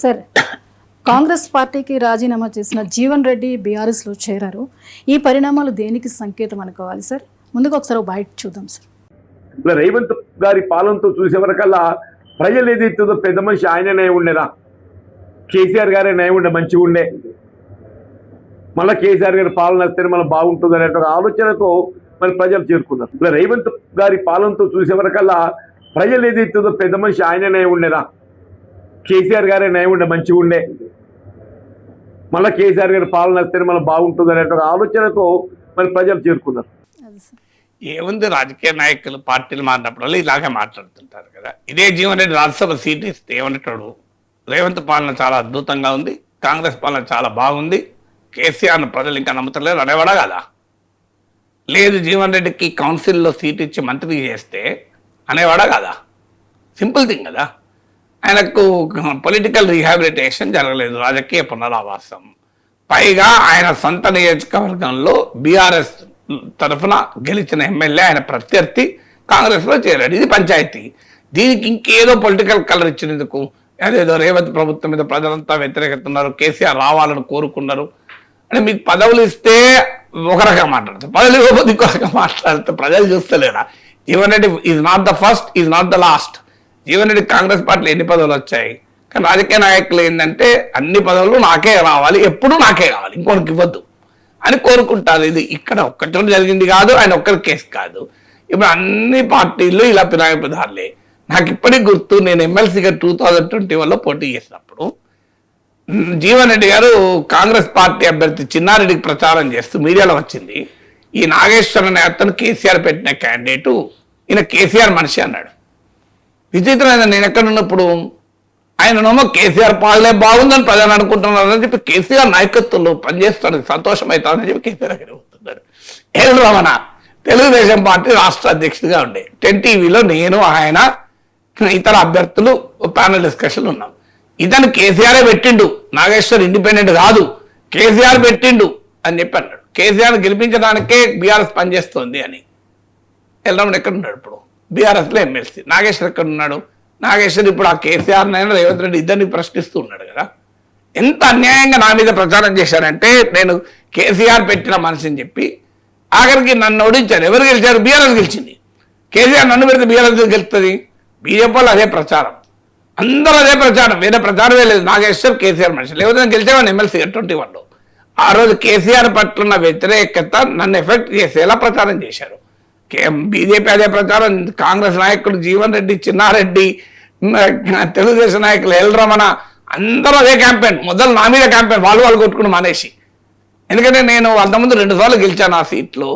Sir, Congress పార్టీకి రాజీనామా చేసిన జీవన్ రెడ్డి బీఆర్ఎస్లో చేరారు. ఈ పరిణామాలు దేనికి సంకేతం అనుకోవాలి సార్? ముందుగా ఒకసారి బయట చూద్దాం సార్. రేవంత్ గారి పాలనతో చూసే వరకల్లా ప్రజలు ఏదైతుందో పెద్ద మనిషి ఆయననే ఉండేరా, కేసీఆర్ గారే నయం ఉండే మంచిగా ఉండే, మళ్ళీ కేసీఆర్ గారి పాలన వస్తే మనం బాగుంటుంది అనే ఆలోచనతో మరి ప్రజలు చేరుకున్నారు. రేవంత్ గారి పాలనతో చూసే వరకల్లా ప్రజలు ఏదైతుందో పెద్ద మనిషి ఆయననే ఉండేరా, కేసీఆర్ గారే నయం ఉండే మంచిగా ఉండే, మళ్ళీ కేసీఆర్ గారి పాలన వస్తే మనం బాగుంటుంది అనే ఆలోచనతో మరి ప్రజలు చేరుకున్నారు. ఏముంది, రాజకీయ నాయకులు పార్టీలు మారినప్పుడు ఇలాగే మాట్లాడుతుంటారు కదా. ఇదే జీవన్ రెడ్డి రాజ్యసభ సీట్ ఇస్తే ఏమంటాడు, రేవంత్ పాలన చాలా అద్భుతంగా ఉంది, కాంగ్రెస్ పాలన చాలా బాగుంది, కేసీఆర్ను ప్రజలు ఇంకా నమ్ముతలేరు అనేవాడా కదా. లేదు, జీవన్ రెడ్డికి కౌన్సిల్లో సీట్ ఇచ్చి మంత్రి చేస్తే అనేవాడా కదా. సింపుల్ థింగ్ కదా. ఆయనకు పొలిటికల్ రీహాబిలిటేషన్ జరగలేదు, రాజకీయ పునరావాసం. పైగా ఆయన సొంత నియోజకవర్గంలో బీఆర్ఎస్ తరఫున గెలిచిన ఎమ్మెల్యే ఆయన ప్రత్యర్థి కాంగ్రెస్లో చేరాడు. ఇది పంచాయతీ. దీనికి ఇంకేదో పొలిటికల్ కలర్ ఇచ్చినందుకు అదేదో రేవంత్ ప్రభుత్వం మీద ప్రజలంతా వ్యతిరేకతున్నారు, కేసీఆర్ రావాలని కోరుకున్నారు అంటే మీకు పదవులు ఇస్తే ఒక రకంగా మాట్లాడతారు, పదవులు ఇవ్వకపోతే ఇంకో రకంగా మాట్లాడితే ప్రజలు చూస్తలేరా. Jeevan Reddy is not the first, is not the last. Jeevan Reddy Congress పార్టీలో ఎన్ని పదవులు వచ్చాయి, కానీ రాజకీయ నాయకులు ఏంటంటే అన్ని పదవులు నాకే రావాలి, ఎప్పుడూ నాకే కావాలి, ఇంకొకరికి ఇవ్వద్దు అని కోరుకుంటారు. ఇది ఇక్కడ ఒక్కటి జరిగింది కాదు, ఆయన ఒక్కరి కేసు కాదు. ఇప్పుడు అన్ని పార్టీలు ఇలా పినాయిపుదారులే. నాకు ఇప్పటికి గుర్తు, నేను ఎమ్మెల్సీగా 2021లో పోటీ చేసినప్పుడు జీవన్ రెడ్డి గారు కాంగ్రెస్ పార్టీ అభ్యర్థి చిన్నారెడ్డికి ప్రచారం చేస్తూ మీడియాలో వచ్చింది, ఈ నాగేశ్వర అనే అతను కేసీఆర్ పెట్టిన క్యాండిడేటు, ఈయన కేసీఆర్ మనిషి అన్నాడు. విచిత్రమైన, నేను ఎక్కడ ఉన్నప్పుడు ఆయననేమో కేసీఆర్ పాలనే బాగుందని ప్రజలు అనుకుంటున్నారని చెప్పి కేసీఆర్ నాయకత్వంలో పనిచేస్తాడు, సంతోషం అవుతామని చెప్పి కేసీఆర్ దగ్గర పోతున్నాడు. ఎల్ రమణ తెలుగుదేశం పార్టీ రాష్ట్ర అధ్యక్షుడిగా ఉండే 10 టీవీలో నేను ఆయన ఇతర అభ్యర్థులు ప్యానల్ డిస్కషన్లు ఉన్నాం. ఇతను కేసీఆరే పెట్టిండు, నాగేశ్వర్ ఇండిపెండెంట్ కాదు, కేసీఆర్ పెట్టిండు అని చెప్పి అన్నాడు. కేసీఆర్ గెలిపించడానికే బీఆర్ఎస్ పనిచేస్తోంది అని. ఎల్ రమణ ఎక్కడున్నాడు ఇప్పుడు? బీఆర్ఎస్లో ఎమ్మెల్సీ. నాగేశ్వర్ ఎక్కడున్నాడు? నాగేశ్వర్ ఇప్పుడు ఆ కేసీఆర్ నైనా రేవంత్ రెడ్డి ఇద్దరిని ప్రశ్నిస్తూ ఉన్నాడు కదా. ఎంత అన్యాయంగా నా మీద ప్రచారం చేశారంటే, నేను కేసీఆర్ పెట్టిన మనిషిని చెప్పి ఆఖరికి నన్ను ఓడించారు. ఎవరు గెలిచారు? బీఆర్ఎస్ గెలిచింది. కేసీఆర్ నన్ను పెడితే బీఆర్ఎస్ గెలుస్తుంది. బీజేపీ వాళ్ళు అదే ప్రచారం, అందరూ అదే ప్రచారం, వేరే ప్రచారమే లేదు. నాగేశ్వర్ కేసీఆర్ మనిషి, లేకపోతే నేను గెలిచేవాడిని ఎమ్మెల్సీగా 21లో. ఆ రోజు కేసీఆర్ పట్ల ఉన్న వ్యతిరేకత నన్ను ఎఫెక్ట్ చేసేలా ప్రచారం చేశారు. బీజేపీ అదే ప్రచారం, కాంగ్రెస్ నాయకులు జీవన్ రెడ్డి, చిన్నారెడ్డి, తెలుగుదేశం నాయకులు ఎల్ రమణ అందరూ అదే క్యాంపెయిన్. మొదలు నా మీద క్యాంపెయిన్, వాళ్ళు కొట్టుకుని మానేసి. ఎందుకంటే నేను అంతకుముందు 2 సార్లు గెలిచాను ఆ సీట్లో.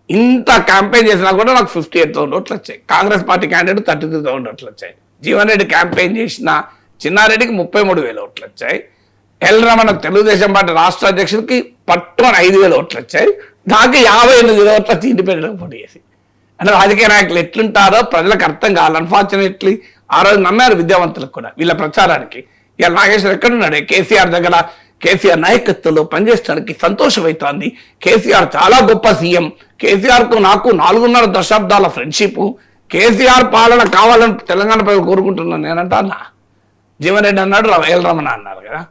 ఇంత క్యాంపెయిన్ చేసినా కూడా నాకు 58,000 ఓట్లు వచ్చాయి. కాంగ్రెస్ పార్టీ క్యాండిడేట్ 33,000 ఓట్లు వచ్చాయి. జీవన్ రెడ్డి క్యాంపెయిన్ చేసిన చిన్నారెడ్డికి 33,000 ఓట్లు వచ్చాయి. ఎల్ రమణ తెలుగుదేశం పార్టీ రాష్ట్ర అధ్యక్షుడికి పట్టుమని 5,000 ఓట్లు వచ్చాయి. నాకు 58,000 ఓట్లు వచ్చి ఇండిపెండెంట్ పోటీ చేసి. అంటే రాజకీయ నాయకులు ఎట్లుంటారో ప్రజలకు అర్థం కావాలి. అన్ఫార్చునేట్లీ ఆ రోజు నమ్మారు విద్యావంతులకు కూడా వీళ్ళ ప్రచారానికి. ఇలా నాగేశ్వర్ ఎక్కడున్నాడు? కేసీఆర్ దగ్గర, కేసీఆర్ నాయకత్వంలో పనిచేయడానికి సంతోషమవుతోంది. కేసీఆర్ చాలా గొప్ప సీఎం, కేసీఆర్కు నాకు 4.5 దశాబ్దాల ఫ్రెండ్షిప్, కేసీఆర్ పాలన కావాలని తెలంగాణ ప్రజలు కోరుకుంటున్నాను నేనంటా అన్నా. జీవన్ రెడ్డి అన్నాడు, ఎల్ రమణ అన్నారు కదా.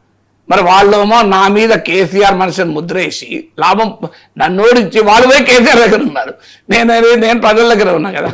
మరి వాళ్ళేమో నా మీద కేసీఆర్ మనిషిని ముద్రేసి లాభం నన్ను ఓడించి వాళ్ళు పోయి కేసీఆర్ దగ్గర ఉన్నారు. నేను ప్రజల దగ్గర ఉన్నా కదా.